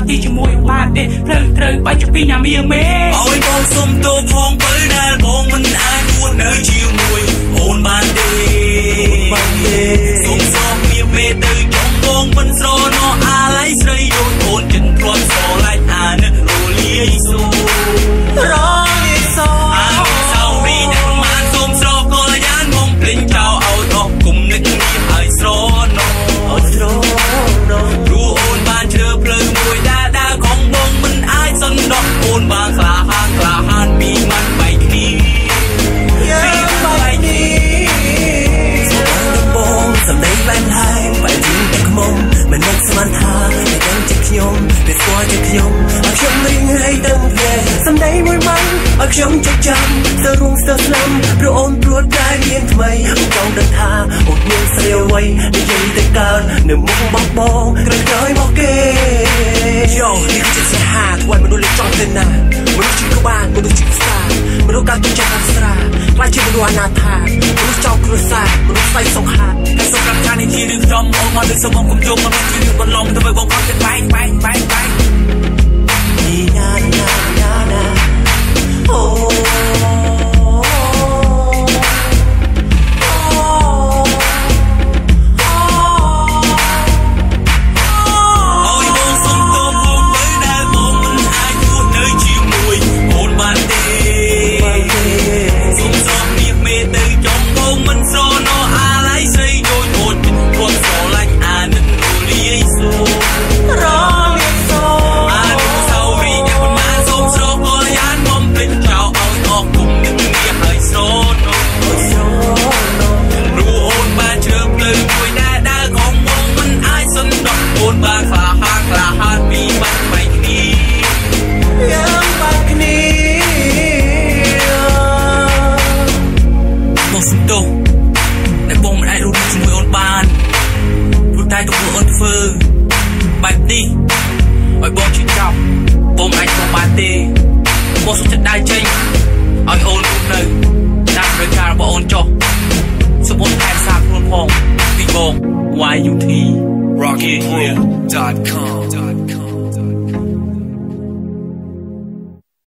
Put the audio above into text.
ទីជាមួយបាទទេត្រូវបាច់ពីញ៉ាំមីមេអើយបងសុំទោសផងបើដែលបងមិនអាចពួតនៅជាមួយអូនបានទេសុំសោកមីមេទៅចង់បងមិនស្រណោះអាឡៃស្រីដូចអូនចិនទ្រាំស្រឡាញ់អានិតរលាយសូរលាយសូអាសៅរីដែលមិនសុំស្រោកលយ៉ានបងភ្លេចចោលឲ្យអស់គុំនឹកនេះឲ្យស្រណោះអូនស្រណោះព្រោះអូនបានជ្រើផ្លូវមួយដែលของបងមិនអាចសន្លប់អូនបានក្លាហានពីមិនបែកគ្នាយើងបែកគ្នាបងសម្ដីបែបហើយបែបជាតែខ្មុំមិននឹកស្មានថាតែដឹងជាខ្ញុំតែស្គាល់ជាខ្ញុំឲ្យខ្ញុំរៀងឲ្យដឹងទេសម្ដីមួយម៉ាំងឲ្យខ្ញុំចុកចាំទៅរួមស្ទើស្លាំព្រោះអូនព្រួតតែរៀនថ្មីអូនចង់ដឹងថាអូនមានស្រីអ្វីនិយាយទៅកើតនៅមុខបងក្រោយមកគេយោនេះជាស្នេហាថ្មីមនុស្សលេចចង់ទៅណាមនុស្សជាក្បាលមនុស្សជាផ្សារមនុស្សកើតទុកចិត្តអស្ចារ្យខ្លាចជាមនុស្សអនាថាមនុស្សចោលគ្រួសារមនុស្សស្អីសង្ហាតែសុខកម្មថានេះជារឿងចំអូនមកលើសមគុំយងមកជារឿងបន្លំទៅបងខំទៅបែកណាអូបែបនេះឲ្យបងជិះចាប់បងអាចបងបានទេបងសុខចិត្តដើរចេញឲ្យអូនរស់នៅតាមរយការរបស់អូនចុះសុំអូនថែរក្សាខ្លួនផងពីបង YUT rockethill.com